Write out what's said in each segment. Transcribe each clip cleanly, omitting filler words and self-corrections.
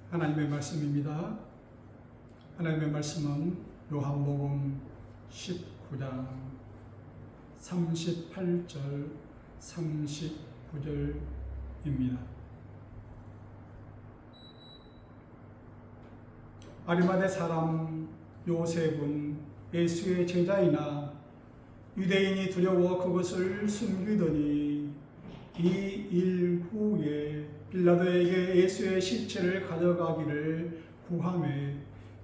하나님의 말씀입니다. 하나님의 말씀은 요한복음 19장 38절 39절입니다. 아리마대 사람 요셉은 예수의 제자이나 유대인이 두려워 그것을 숨기더니 이 일 후에 빌라도에게 예수의 시체를 가져가기를 구하매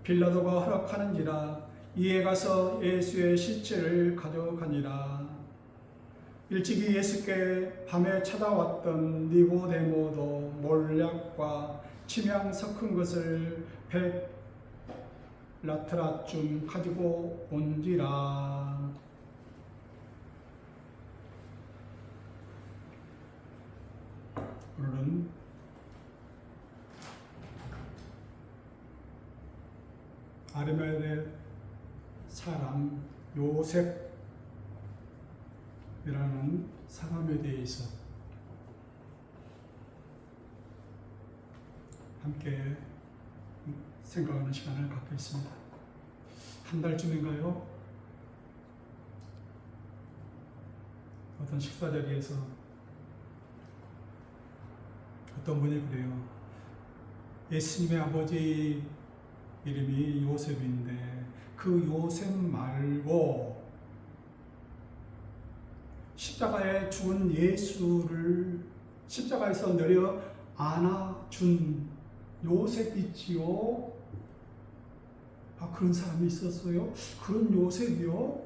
빌라도가 허락하는지라 이에 가서 예수의 시체를 가져가니라. 일찍이 예수께 밤에 찾아왔던 니고데모도 몰약과 침향 섞은 것을 100라트라쯤 가지고 온지라. 오늘은 아리마대 사람 요셉이라는 사람에 대해서 함께 생각하는 시간을 갖겠습니다. 한 달쯤인가요? 어떤 식사 자리에서 어떤 분이 그래요. 예수님의 아버지 이름이 요셉인데 그 요셉 말고 십자가에 죽은 예수를 십자가에서 내려 안아준 요셉 있지요? 아, 그런 사람이 있었어요? 그런 요셉이요?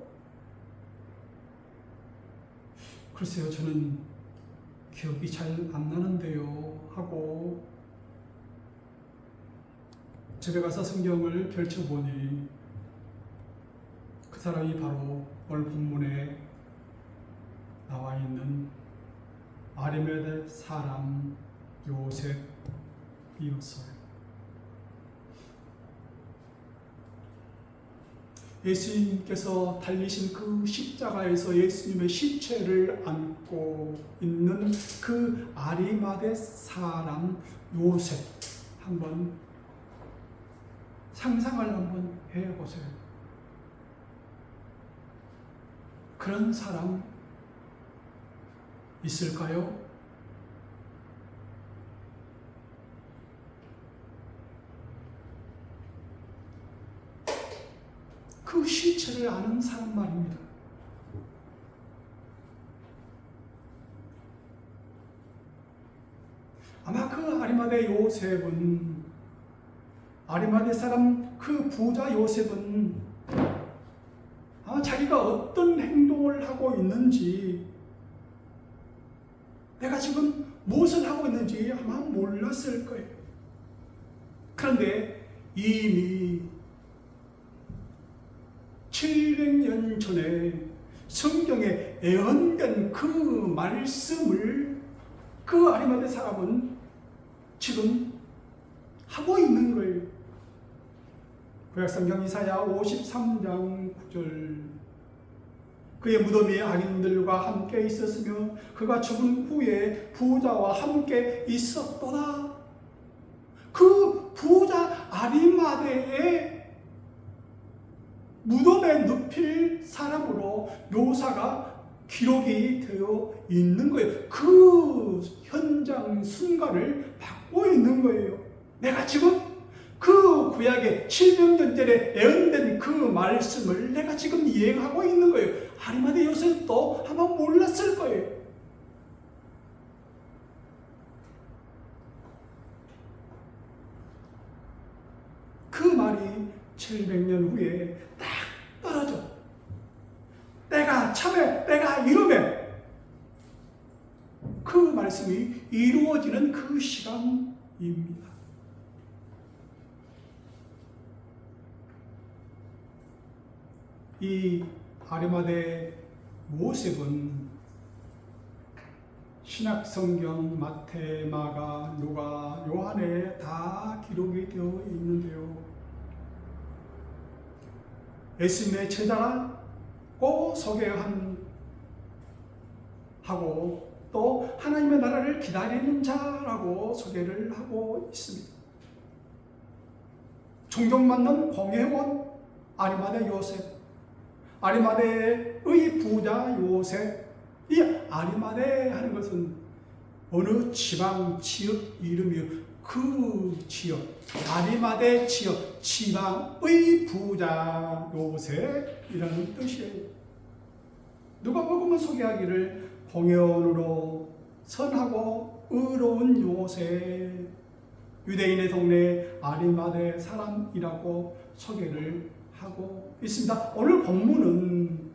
글쎄요, 저는 기억이 잘 안 나는데요 하고 집에 가서 성경을 펼쳐보니 그 사람이 바로 오늘 본문에 나와 있는 아리마대 사람 요셉이었어요. 예수님께서 달리신 그 십자가에서 예수님의 시체를 안고 있는 그 아리마대 사람 요셉 한번 상상을 한번 해보세요. 그런 사람 있을까요? 그 시체를 아는 사람 말입니다. 아마 그 아리마대 요셉은 아리마대 사람 그 부자 요셉은 아마 자기가 어떤 행동을 하고 있는지 내가 지금 무엇을 하고 있는지 아마 몰랐을 거예요. 그런데 이미 700년 전에 성경에 예언된 그 말씀을 그 아리마대 사람은 지금 하고 있는 거예요. 구약성경 이사야 53장 9절 그의 무덤이 악인들과 함께 있었으며 그가 죽은 후에 부자와 함께 있었도다. 그 부자 아리마대의 무덤에 눕힐 사람으로 묘사가 기록이 되어 있는 거예요. 그 현장 순간을 받고 있는 거예요. 내가 지금 그 구약의 700년 전에 예언된 그 말씀을 내가 지금 이행하고 있는 거예요. 아리마대 요셉도 아마 몰랐을 거예요. 그 말이 700년 후에 딱 떨어져. 내가 참에, 내가 이루면 그 말씀이 이루어지는 그 시간입니다. 이 아리마대 요셉은 신약성경 마태, 마가, 누가, 요한에 다 기록이 되어 있는데요. 예수님의 제자라고 하고 또 하나님의 나라를 기다리는 자라고 소개를 하고 있습니다. 존경받는 공회원 아리마대 요셉, 아리마대의 부자 요셉. 이 아리마대 하는 것은 어느 지방 지역 이름이요. 그 지역, 아리마대 지역 지방의 부자 요셉이라는 뜻이에요. 누가복음은 소개하기를 공회원으로 선하고 의로운 요셉, 유대인의 동네 아리마대 사람이라고 소개를 하고 있습니다. 오늘 본문은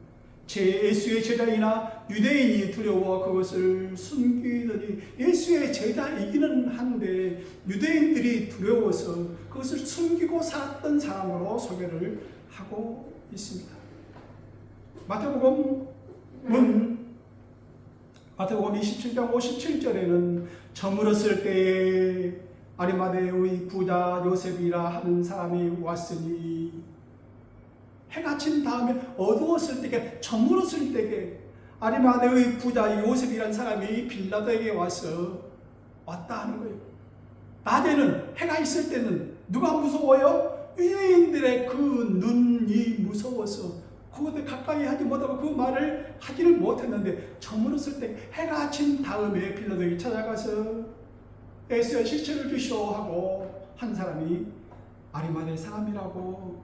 예수의 제자이나 유대인이 두려워 그것을 숨기더니 예수의 제자이기는 한데 유대인들이 두려워서 그것을 숨기고 살았던 사람으로 소개를 하고 있습니다. 마태복음 27장 57절에는 저물었을 때에 아리마대의 부자 요셉이라 하는 사람이 왔으니, 해가 진 다음에 어두웠을 때에, 저물었을 때에 아리마대의 부자 요셉이라는 사람이 빌라도에게 왔다 하는 거예요. 낮에는, 해가 있을 때는 누가 무서워요? 유대인들의 그 눈이 무서워서 그것에 가까이 하지 못하고 그 말을 하지를 못했는데, 저물었을 때 해가 진 다음에 빌라도에게 찾아가서 예수의 시체를 주시오 하고 한 사람이 아리마대 사람이라고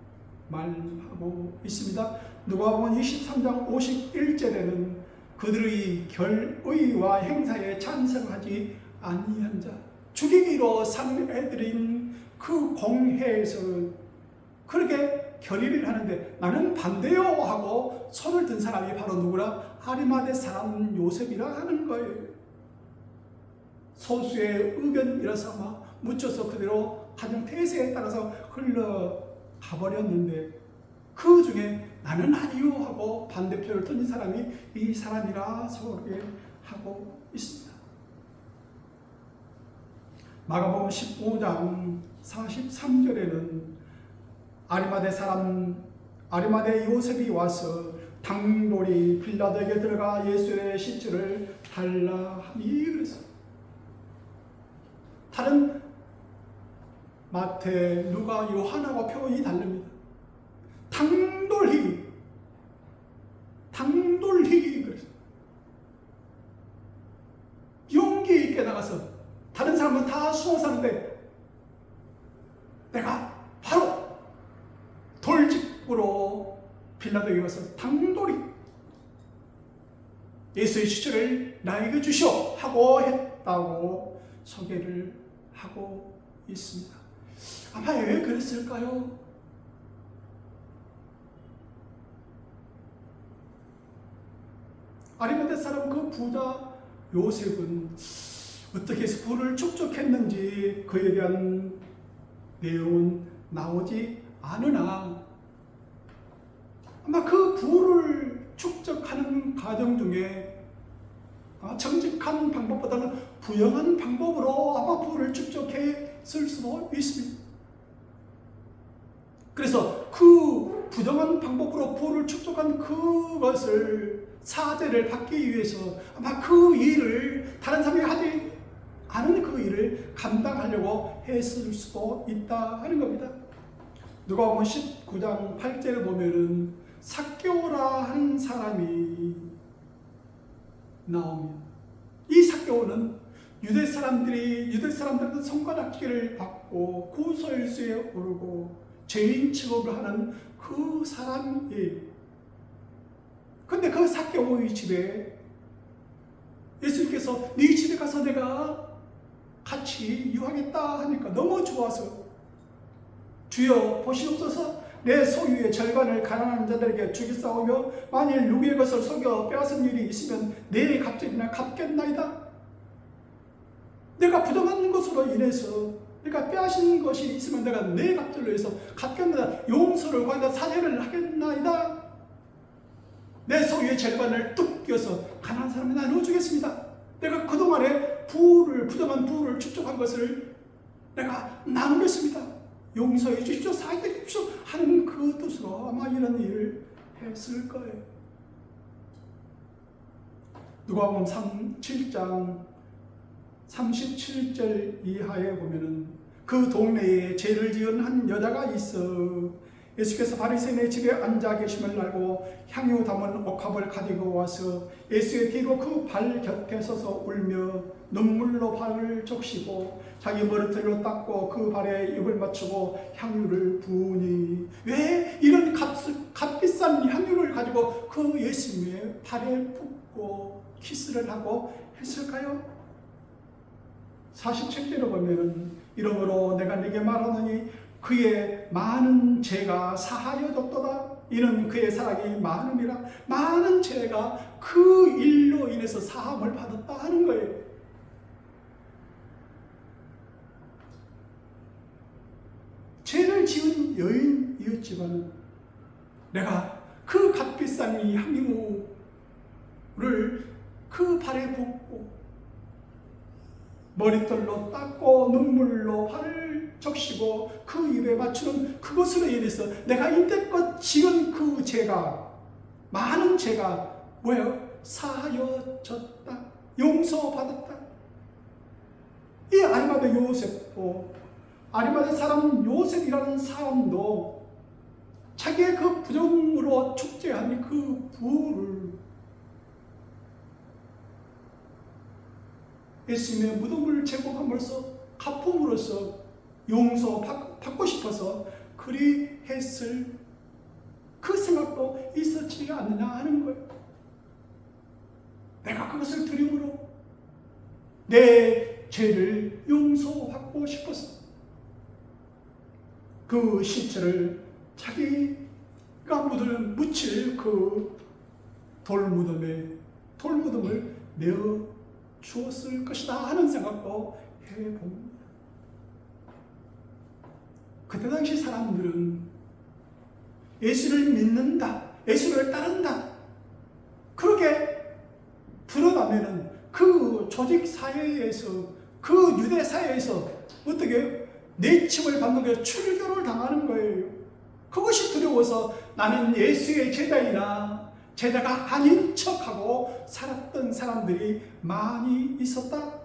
말하고 있습니다. 누가복음 23장 51절에는 그들의 결의와 행사에 찬성하지 아니한 자, 죽이기로 상해드린 그 공회에서 그렇게 결의를 하는데 나는 반대요 하고 손을 든 사람이 바로 누구라? 아리마대 사람 요셉이라 하는 거예요. 소수의 의견이라서 아마 묻혀서 그대로 가정 태세에 따라서 흘러가버렸는데, 그 중에 나는 아니요 하고 반대표를 던진 사람이 이 사람이라 소개하고 있습니다. 마가복음 15장 43절에는 아리마대 요셉이 와서 당돌이 빌라도에게 들어가 예수의 시체를 달라 하니 그랬어요. 다른 마태, 누가, 요한하고 표현이 다릅니다. 당돌히 그랬어요. 용기 있게 나가서, 다른 사람은 다 숨어 사는데 내가 바로 돌직구로 빌라도에게 와서 당돌히 예수의 시체를 나에게 주시오 하고 했다고 소개를 하고 있습니다. 아마 왜 그랬을까요? 아리마대 사람 그 부자 요셉은 어떻게 해서 부를 축적했는지 그에 대한 내용은 나오지 않으나, 아마 그 부를 축적하는 과정 중에 정직한 방법보다는 부영한 방법으로 아마 부를 축적했을 수도 있습니다. 그래서 그 부정한 방법으로 부를 축적한 그것을, 사죄를 받기 위해서 아마 그 일을, 다른 사람이 하지 않은 그 일을 감당하려고 했을 수도 있다 하는 겁니다. 누가복음 19장 8절을 보면은 삭개오라 하는 사람이 나옵니다. 이 삭개오는 유대 사람들한테 손가락질을 받고 구설수에 오르고 죄인 취급을 하는 그 사람이에요. 근데 그 삭개오의 집에 예수님께서 네 집에 가서 내가 같이 유하겠다 하니까 너무 좋아서, 주여 보시옵소서, 내 소유의 절반을 가난한 자들에게 주겠사오며 만일 누구의 것을 속여 빼앗은 일이 있으면 내 갑절이나 갚겠나이다. 내가 부정한 것으로 인해서 내가 빼앗은 것이 있으면 내가 내 갑절로 해서 갚겠나이다. 용서를 구한다. 사죄를 하겠나이다. 내 소유의 절반을 뚝 껴서 가난한 사람에 나눠주겠습니다. 내가 그동안에 부정한 부를 축적한 것을 내가 나누겠습니다. 용서해 주십시오, 사죄해 주십시오 하는 그 뜻으로 아마 이런 일을 했을 거예요. 누가복음 7장 37절 이하에 보면은 그 동네에 죄를 지은 한 여자가 있어. 예수께서 바리새인의 집에 앉아 계심을 알고 향유 담은 옥합을 가지고 와서 예수의 뒤로 그 발 곁에 서서 울며 눈물로 발을 적시고 자기 머리털로 닦고 그 발에 입을 맞추고 향유를 부으니, 왜 이런 값비싼 향유를 가지고 그 예수님의 발에 붓고 키스를 하고 했을까요? 47절로 보면 이러므로 내가 네게 말하노니 그의 많은 죄가 사하여졌도다. 이는 그의 사랑이 많음이라. 많은 죄가 그 일로 인해서 사함을 받았다 하는 거예요. 죄를 지은 여인이었지만 내가 그 값비싼 이 향유를 그 발에 붓고 머리털로 닦고 눈물로 발을 적시고 그 입에 맞추는 그것으로 인해서 내가 이때껏 지은 그 죄가, 많은 죄가 뭐예요? 사하여졌다, 용서받았다. 이 아리마대 요셉도, 아리마대 사람 요셉이라는 사람도 자기의 그 부정으로 축제한 그 부를 예수님의 무덤을 제공함으로써 가품으로써 용서받고 싶어서 그리 했을 그 생각도 있었지 않느냐 하는 거예요. 내가 그것을 드림으로 내 죄를 용서받고 싶어서 그 시체를 자기가 묻힐 그 돌무덤을 내어 주었을 것이다 하는 생각도 해봅니다. 그때 당시 사람들은 예수를 믿는다, 예수를 따른다, 그렇게 드러나면은 그 조직 사회에서, 그 유대 사회에서 어떻게 내침을 받는 거예요? 출교를 당하는 거예요. 그것이 두려워서 나는 예수의 제자이나 제자가 아닌 척하고 살았던 사람들이 많이 있었다.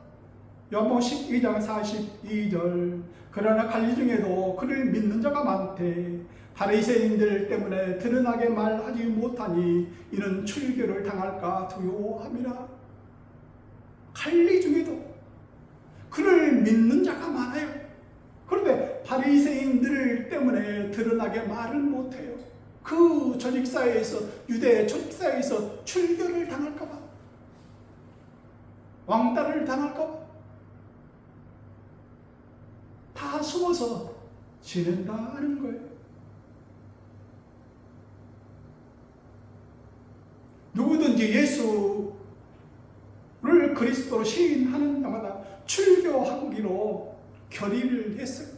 요한복음 12장 42절. 그러나 관리 중에도 그를 믿는 자가 많대. 바리새인들 때문에 드러나게 말하지 못하니 이는 출교를 당할까 두려워함이라. 관리 중에도 그를 믿는 자가 많아요. 그런데 바리새인들 때문에 드러나게 말을 못해요. 그 조직사회에서, 유대 조직사회에서 출교를 당할까봐, 왕따를 당할까봐 다 숨어서 지낸다 하는 거예요. 누구든지 예수를 그리스도로 시인하는 자마다 출교하기로 결의를 했어요.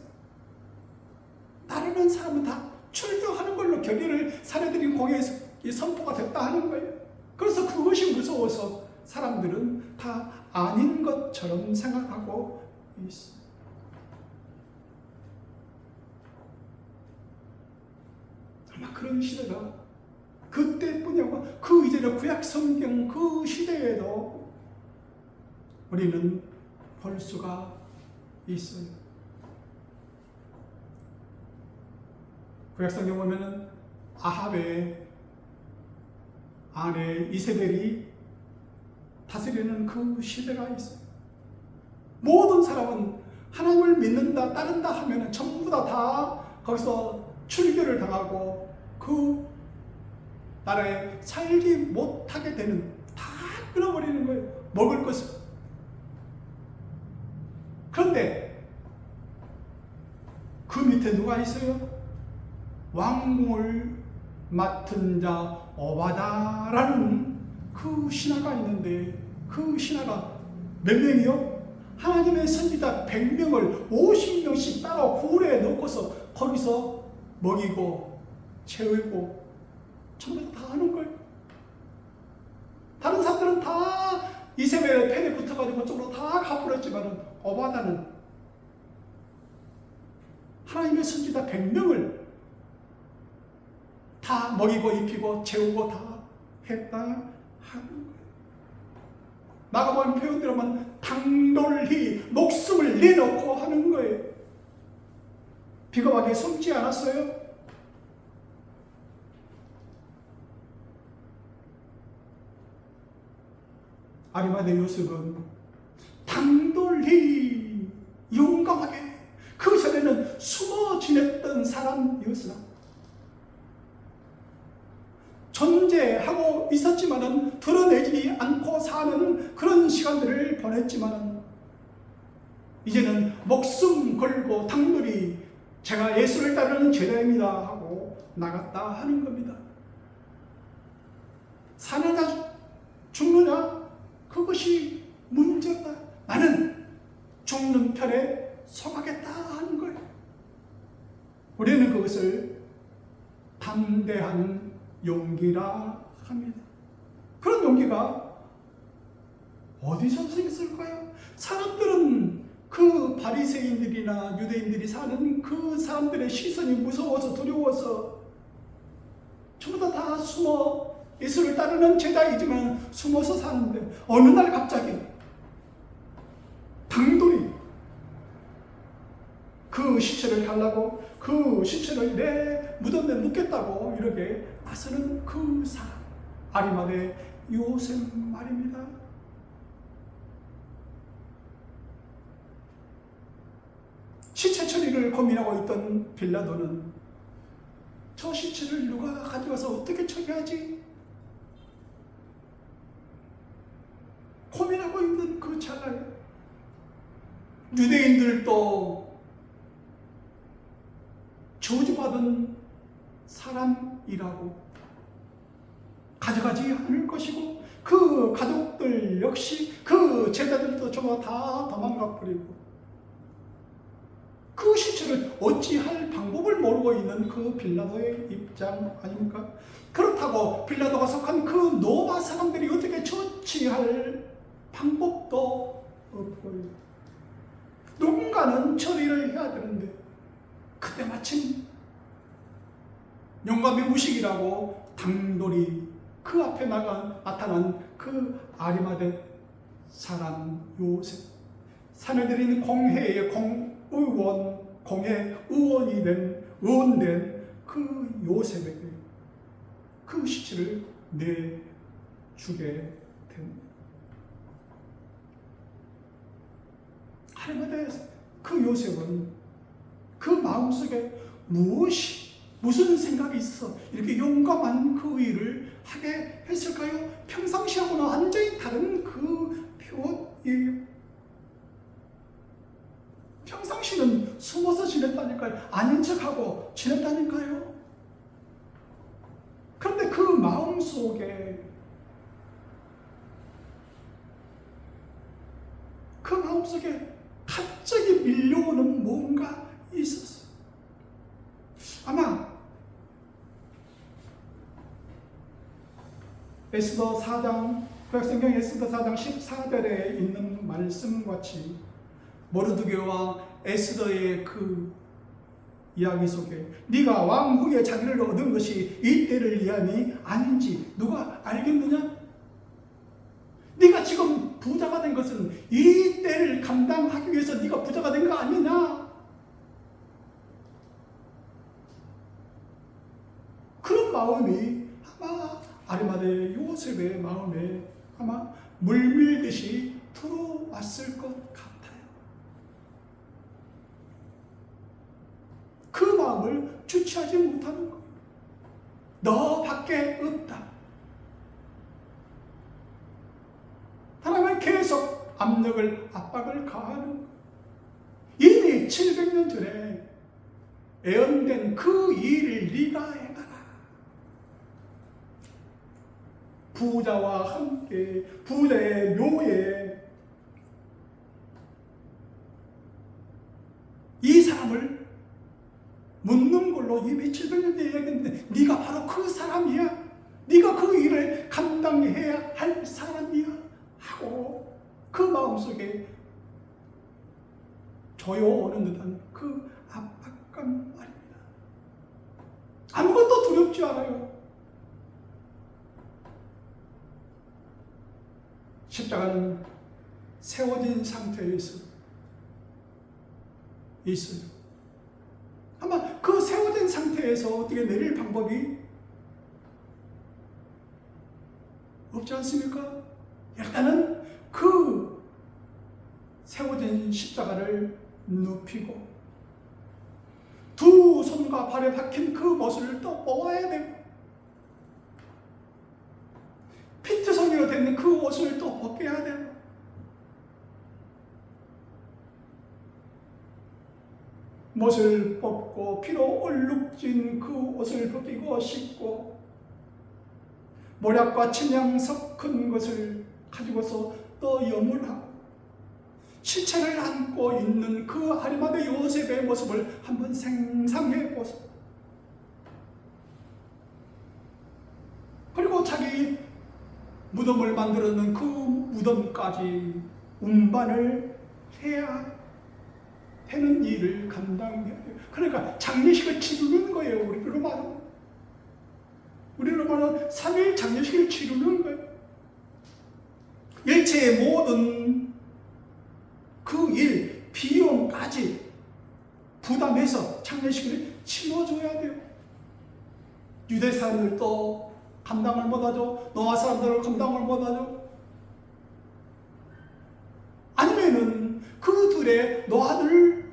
따르는 사람은 다 출교하는 걸로 결의를 사내들인 공회에서 선포가 됐다 하는 거예요. 그래서 그것이 무서워서 사람들은 다 아닌 것처럼 생각하고 있어요. 아마 그런 시대가 그때뿐이고 그 이전의 구약 성경 그 시대에도 우리는 볼 수가 있어요. 구약 성경 보면은 아합의 아내 이세벨이 다스리는 그 시대가 있어요. 모든 사람은 하나님을 믿는다, 따른다 하면은 전부 다 거기서 출교를 당하고 그 나라에 살지 못하게 되는, 다 끊어버리는 거예요. 먹을 것을. 그런데 그 밑에 누가 있어요? 왕궁을 맡은 자 오바다라는 그 신하가 있는데, 그 신하가 몇 명이요? 하나님의 선지자 100명을 50명씩 따라 굴에 넣고서 거기서 먹이고 채우고 전부 다 하는 거예요. 다른 사람들은 다 이세벨의 펜에 붙어가지고 저쪽으로 다 가버렸지만 오바다는 하나님의 선지자 100명을 다 먹이고 입히고 채우고 다 했다 하는 거예요. 마가복음 표현대로만 당돌히 목숨을 내놓고 하는 거예요. 비겁하게 숨지 않았어요? 아리마대 요셉은 당돌히 용감하게, 그 전에는 숨어 지냈던 사람이었으나 존재하고 있었지만은 드러내지 않고 사는 그런 시간들을 보냈지만은 이제는 목숨 걸고 당돌히 제가 예수를 따르는 제자입니다 하고 나갔다 하는 겁니다. 사느냐 죽느냐 그것이 문제다. 나는 죽는 편에 서가겠다 하는 거예요. 우리는 그것을 담대한 용기라 합니다. 그런 용기가 어디서 생겼을까요? 사람들은 그 바리새인들이나 유대인들이 사는 그 사람들의 시선이 무서워서 두려워서 전부 다 숨어 예수를 따르는 제자이지만 숨어서 사는데 어느 날 갑자기 당돌이 그 시체를 달라고, 그 시체를 내 무덤에 묻겠다고 이렇게 나서는 그 사람, 아리마대 요셉 말입니다. 시체 처리를 고민하고 있던 빌라도는 저 시체를 누가 가져가서 어떻게 처리하지? 고민하고 있는 그 찰나에 유대인들도 저주받은 사람이라고 가져가지 않을 것이고, 그 가족들 역시 그 제자들도 저거 다 도망가 버리고, 그 시체를 어찌할 방법을 모르고 있는 그 빌라도의 입장 아닙니까? 그렇다고 빌라도가 속한 그 노마 사람들이 어떻게 처치할 방법도 없고요. 누군가는 처리를 해야 되는데 그때 마침 영감의 무식이라고 당돌이 그 앞에 나타난 그 아리마대 사람 요셉, 사내들인 공회의 공회 의원된 그 요셉에게 그 시체를 내주게 됩니다. 아리마대 그 요셉은 그 마음속에 무슨 생각이 있어 이렇게 용감한 그 일을 하게 했을까요? 평상시하고는 완전히 다른 그 표현이에요. 평상시는 숨어서 지냈다니까요. 아닌 척하고 지냈다니까요. 그런데 그 마음속에 갑자기 밀려오는 뭔가 있었어요. 아마 에스더 4장, 구약성경 에스더 4장 14절에 있는 말씀같이 모르드게와 에스더의 그 이야기 속에 네가 왕 후에 자기를 얻은 것이 이 때를 위함이 아닌지 누가 알겠느냐? 네가 지금 부자가 된 것은 이 때를 감당하기 위해서 네가 부자가 된 거 아니냐? 그런 마음이 아마 아리마대 요셉의 마음에 아마 물밀듯이 들어왔을 것 같아요. 그 마음을 주체하지 못하는 거예요. 너밖에 없다. 하나님은 계속 압박을 가하는 거예요. 이미 700년 전에 예언된 그 일을 네가 행하라. 부자와 함께 부자의 묘에 이 사람을 묻는 걸로 이미 700년 전에 얘기했는데 네가 바로 그 사람이야. 네가 그 일을 감당해야 할 사람이야 하고 그 마음속에 조여오는 듯한 그 압박감 말입니다. 아무것도 두렵지 않아요. 십자가는 세워진 상태에서 있어요. 아마 상태에서 어떻게 내릴 방법이 없지 않습니까? 일단은 그 세워진 십자가를 눕히고 두 손과 발에 박힌 그 못을 또 뽑아야 되고 피트성이로 된 그 옷을 또 벗겨야 되고 못을 뽑고 피로 얼룩진 그 옷을 벗기고 씻고 모략과 침향 섞은 것을 가지고서 또 염을 하고 시체를 안고 있는 그 아리마대 요셉의 모습을 한번 생상해 보세요. 그리고 자기 무덤을 만들었는 그 무덤까지 운반을 해야 되는 일을 감당해야 돼요. 그러니까 장례식을 치르는 거예요. 우리로 말하면 3일 장례식을 치르는 거예요. 일체의 모든 그 일, 비용까지 부담해서 장례식을 치러줘야 돼요. 유대 사람들도 감당을 못하죠. 노아 사람들은 감당을 못하죠. 아니면은 그 둘의 노아들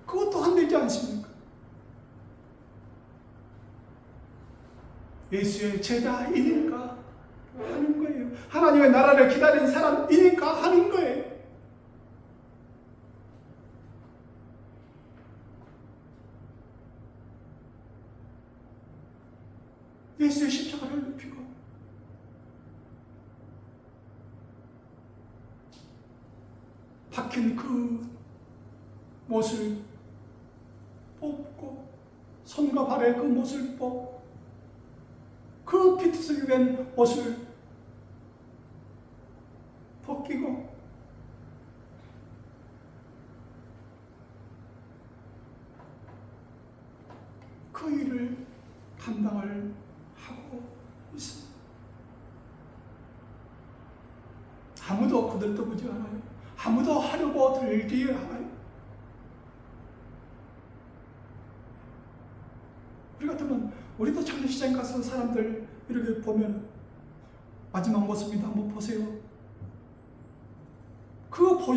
그것도 안 되지 않습니까? 예수의 제자이니까 하는 거예요. 하나님의 나라를 기다린 사람이니까 하는 거예요. 예수의 십자가를 눕히고 박힌 그 못을 뽑고 손과 발에 그 못을 뽑고 그 피트성이 된 옷을 벗기고 그 일을 감당을 하고 있습니다. 아무도 거들떠보지 않아요. 아무도 하려고 들지 않아요. 우리 같으면 우리도 장례식장 가서 사람들 이렇게 보면 마지막 모습이다 한번 보세요. 그거 보고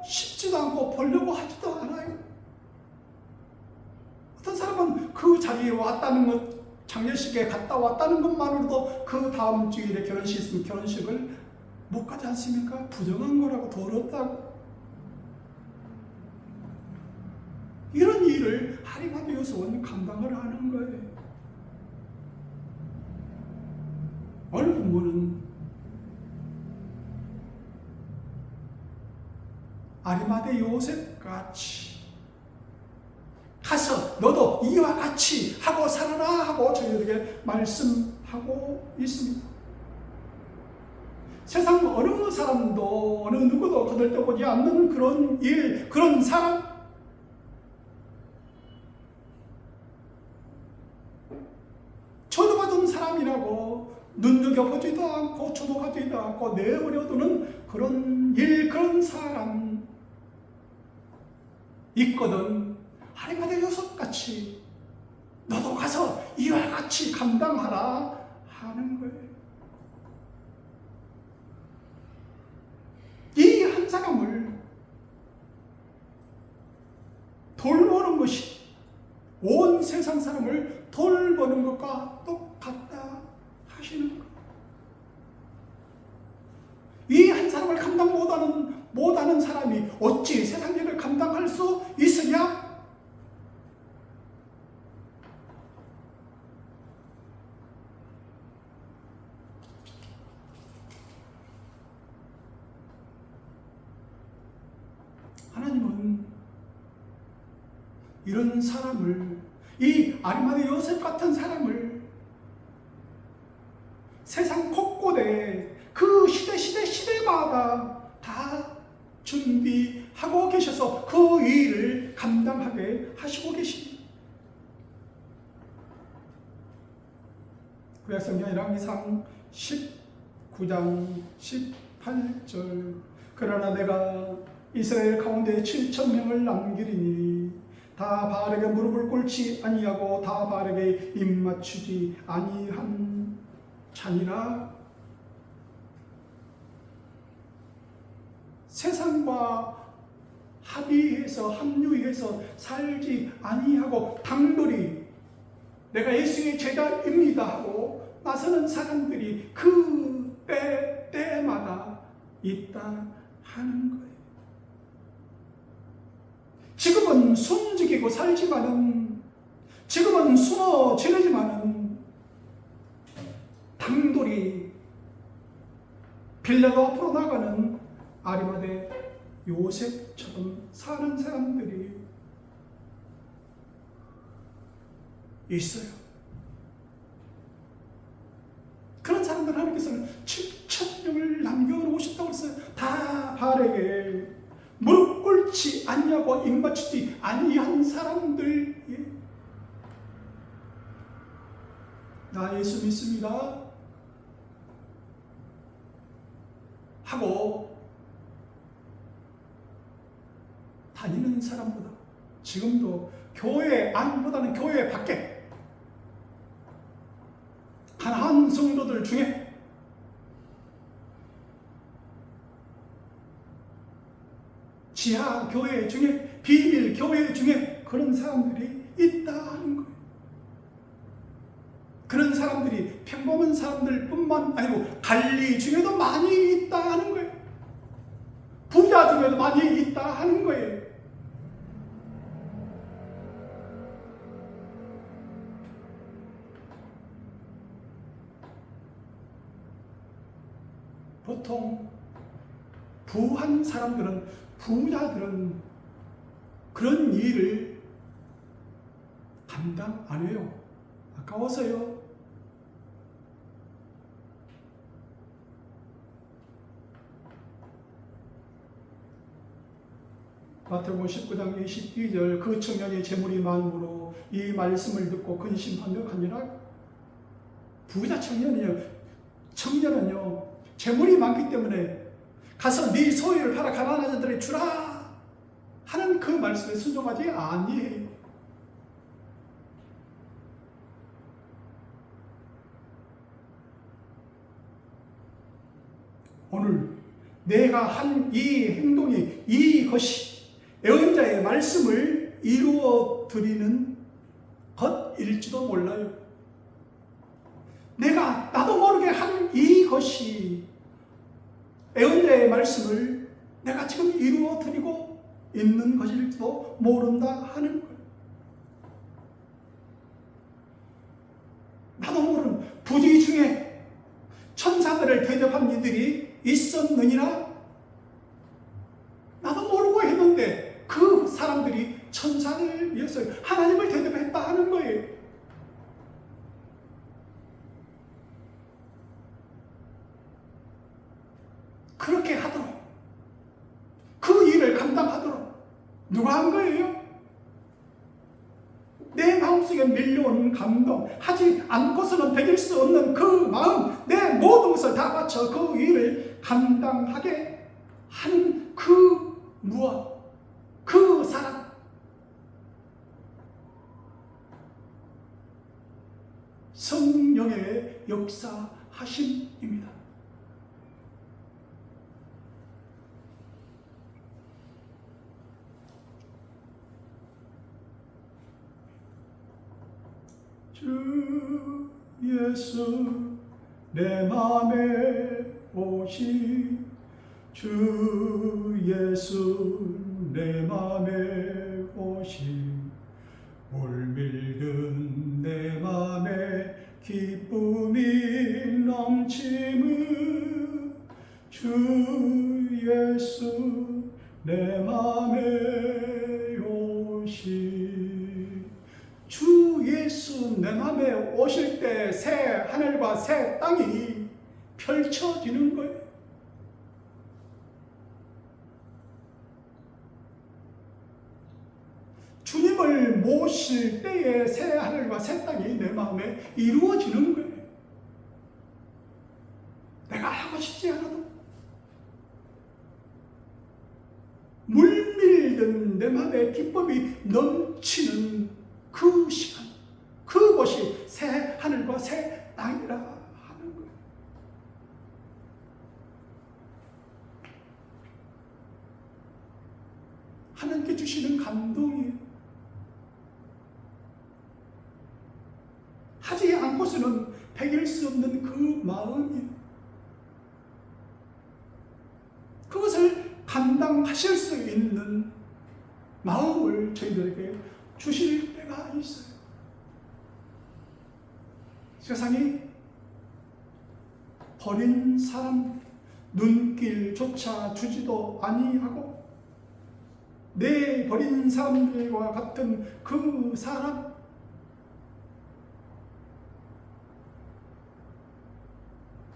싶지도 않고 보려고 하지도 않아요. 어떤 사람은 그 자리에 왔다는 것, 장례식에 갔다 왔다는 것만으로도 그 다음 주일에 결혼식 있으면 결혼식을 못 가지 않습니까? 부정한 거라고, 더럽다고. 이런 일을 아리마대 요셉은 감당을 하는 거예요. 오늘 본문은 아리마대 요셉같이 가서 너도 이와 같이 하고 살아라 하고 저희들에게 말씀하고 있습니다. 세상 어느 사람도 어느 누구도 거들떠보지 않는 그런 일, 그런 사람, 쳐도받은 사람이라고 눈여겨보지도 않고 주목하지도 않고 내버려두는 그런 일, 그런 사람 있거든. 아리마대 요셉같이 너도 가서 이와 같이 감당하라 하는 거예요. 이 한 사람을 돌보는 것이 온 세상 사람을 돌보는 것과 똑같다 하시는 거예요. 이 한 사람을 감당 못하는 사람이 어찌 세상 일을 감당할 수 있으냐? 하나님은 이런 사람을, 이 아리마대 요셉 같은 사람을 세상 곳곳에 그 시대마다 다 준비하고 계셔서 그 일을 감당하게 하시고 계십니다. 구약성경 1항상 19장 18절 그러나 내가 이스라엘 가운데 7,000명을 남기리니 다 바알에게 무릎을 꿇지 아니하고 다 바알에게 입맞추지 아니한 자니라. 세상과 합류해서 살지 아니하고 당돌이 내가 예수의 제자입니다 하고 나서는 사람들이 그 때마다 있다 하는 거예요. 지금은 숨죽이고 살지만은, 지금은 숨어 지내지만은 당돌이 빌라도 앞으로 나가는 아리마대 요셉처럼 사는 사람들이 있어요. 그런 사람들 하나님께서는 7,000명을 남겨놓으셨다고 했어요. 다 바알에게 무릎 꿇지 않냐고 입맞추지 아니한 사람들. 나 예수 믿습니다 하고 다니는 사람보다 지금도 교회 안보다는 교회 밖에 가난한 성도들 중에 지하 교회 중에, 비밀 교회 중에 그런 사람들이 있다 하는 거예요. 그런 사람들이 평범한 사람들 뿐만 아니고 관리 중에도 많이 있다 하는 거예요. 부자 중에도 많이 있다 하는 거예요. 보통 부한 사람들은, 부자들은 그런 일을 감당 안 해요. 아까워서요. 마태복음 19장 22절 그 청년이 재물이 많음으로 이 말씀을 듣고 근심하며 가니라. 부자 청년은요 재물이 많기 때문에 가서 네 소유를 팔아 가난한 자들에게 주라 하는 그 말씀에 순종하지 아니해요. 오늘 내가 한 이 행동이, 이것이 예언자의 말씀을 이루어 드리는 것일지도 몰라요. 나도 모르게 한 이것이 예언자의 말씀을 내가 지금 이루어 드리고 있는 것일지도 모른다 하는 거예요. 나도 모르는 부귀 중에 천사들을 대접한 이들이 있었느니라. 나도 모르고 했는데 그 사람들이 천사들이었어요. 하나님을 대접했다 하는 거예요. 그렇게 하도록, 그 일을 감당하도록 누가 한 거예요? 내 마음속에 밀려온 감동, 하지 않고서는 되길 수 없는 그 마음, 내 모든 것을 다 바쳐 그 일을 감당하게 하는 그 무엇, 그 사람, 성령의 역사하심입니다. 주 예수 내 맘에 오시, 주 예수 내 맘에 오시, 물밀든 내 맘에 기쁨이 넘치는 주 예수 내 맘에 오시. 주 예수 내 맘에 오실 때 새 하늘과 새 땅이 펼쳐지는 거예요. 주님을 모실 때에 새 하늘과 새 땅이 내 마음에 이루어지는 거예요. 내가 하고 싶지 않아도 물밀든 내 마음에 하늘의 기쁨이 넘치는 그 시간, 그곳이 새 하늘과 새 땅이라 하는 거예요. 하나님께 주시는 감동이에요. 하지 않고서는 배길 수 없는 그 마음이에요. 그것을 감당하실 수 있는 마음을 저희들에게 주실 때가 있어요. 세상이 버린 사람, 눈길조차 주지도 아니하고 내 버린 사람들과 같은 그 사람,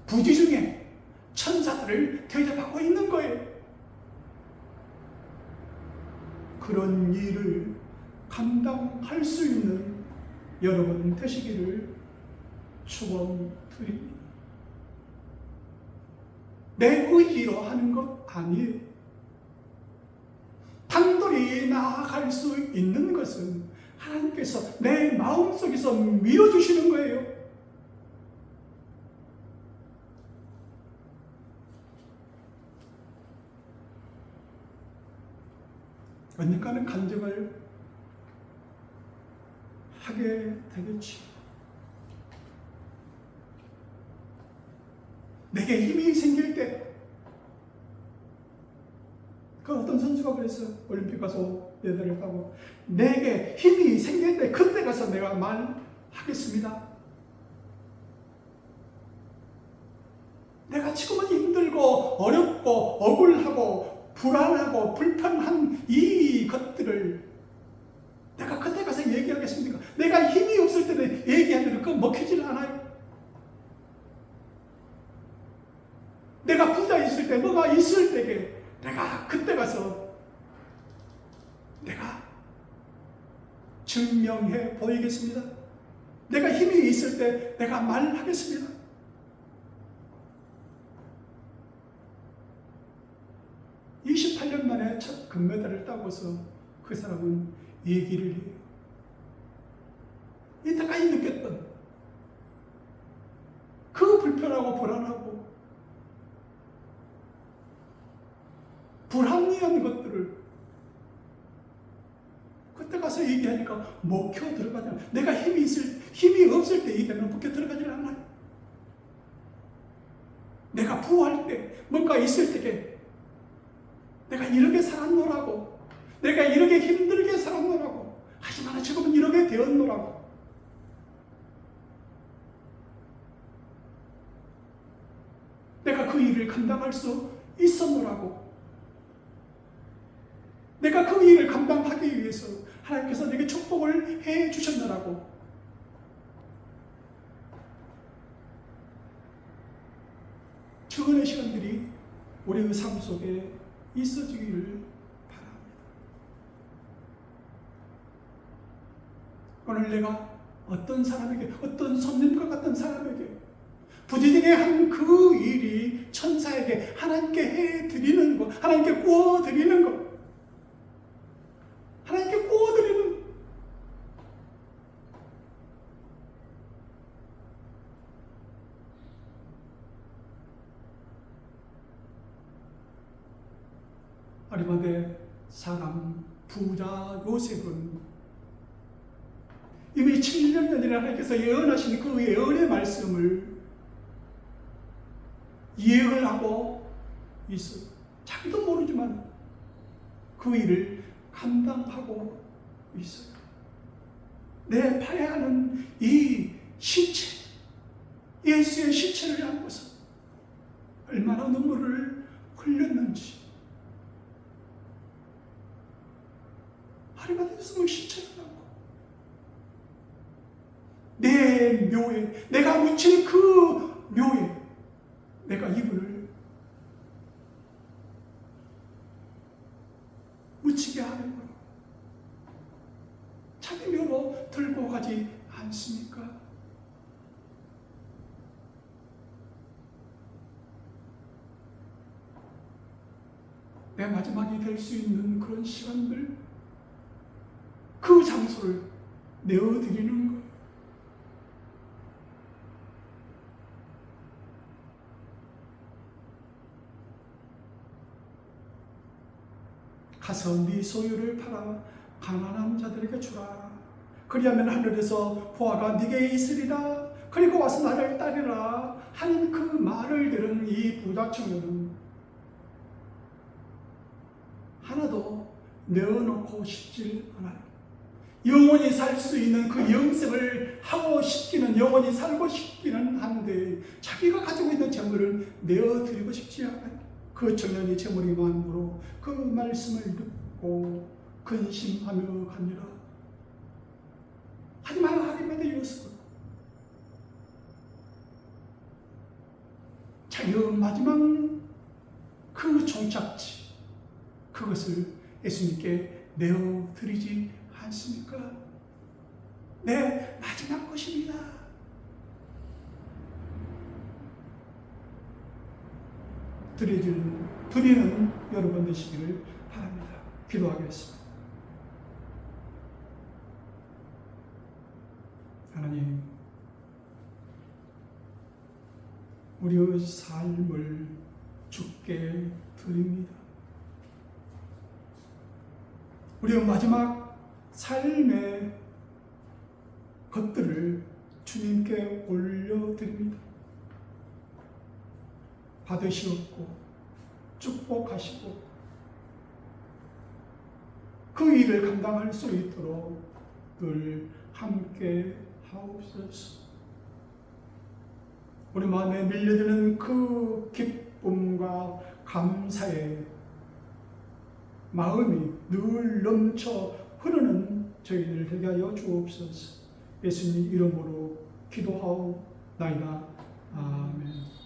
부지 중에 천사들을 대접하고 있는 거예요. 그런 일을 감당할 수 있는 여러분 되시기를 축원드립니다. 내 의지로 하는 것 아니에요. 단돌이 나아갈 수 있는 것은 하나님께서 내 마음속에서 밀어주시는 거예요. 언젠가는 간증을 하게 되겠지. 내게 힘이 생길 때, 그 어떤 선수가 그랬어. 올림픽 가서 메달을 따고, 내게 힘이 생길 때 그때 가서 내가 말하겠습니다. 내가 지금은 힘들고 어렵고 억울하고 불안하고 불편한 이 것들을 내가 그때 가서 얘기하겠습니까? 내가 힘이 없을 때는 얘기하면 그거 먹히질 않아요. 내가 부자 있을 때, 뭐가 있을 때에 내가 그때 가서 내가 증명해 보이겠습니다. 내가 힘이 있을 때 내가 말하겠습니다. 28년 만에 첫 금메달을 따고서 그 사람은 얘기를 해요. 이때까지 느꼈던 그 불편하고 불안하고 불합리한 것들을 그때 가서 얘기하니까 먹혀 들어가잖아. 내가 힘이 없을 때 얘기하면 먹혀 들어가지 않아요. 내가 부할 때, 뭔가 있을 때에 내가 이렇게 살았노라고, 내가 이렇게 힘들게 살았노라고, 하지만 지금은 이렇게 되었노라고. 내가 그 일을 감당할 수 있었노라고. 내가 그 일을 감당하기 위해서 하나님께서 내게 축복을 해 주셨노라고. 주은의 시간들이 우리의 삶 속에 있어지기를 바랍니다. 오늘 내가 어떤 사람에게, 어떤 손님과 같은 사람에게 부지중에 한 그 일이 천사에게 하나님께 해드리는 것, 하나님께 구워드리는 것, 하나님께 구워드리는 것. 아리마대 사람 부자 요셉은 이미 7년 전에 하나님께서 예언하신 그 예언의 말씀을 이해를 하고 있어요. 자기도 모르지만 그 일을 감당하고 있어요. 내 팔에 하는 이 시체, 예수의 시체를 안고서 얼마나 눈물을 흘렸는지. 하나님께서 시체를 안고 내 묘에, 내가 묻힌 그 묘에 내가 이분을 묻히게 하는 거로 자기 묘로 들고 가지 않습니까? 내 마지막이 될 수 있는 그런 시간들, 그 장소를 내어드리는 거예요. 가서 네 소유를 팔아 가난한 자들에게 주라. 그리하면 하늘에서 보화가 네게 있으리라. 그리고 와서 나를 따르라 하는 그 말을 들은 이 부자 청년은 하나도 내어놓고 싶지 않아요. 영원히 살 수 있는 그 영생을 하고 싶기는, 영원히 살고 싶기는 한데 자기가 가지고 있는 재물을 내어드리고 싶지 않아요. 그 청년이 재물이 많으로 그 말씀을 듣고 근심하며 갑니다. 하지만 하나님의 이웃은 자기의 마지막 그 종착지, 그것을 예수님께 내어드리지 않습니까? 내 마지막 것입니다. 드리는 여러분 되시기를 바랍니다. 기도하겠습니다. 하나님, 우리의 삶을 주께 드립니다. 우리의 마지막 삶의 것들을 주님께 올려드립니다. 받으시옵고 축복하시고 그 일을 감당할 수 있도록 늘 함께 하옵소서. 우리 마음에 밀려드는 그 기쁨과 감사의 마음이 늘 넘쳐 흐르는 저희들 되게 하여 주옵소서. 예수님 이름으로 기도하옵나이다. 아멘.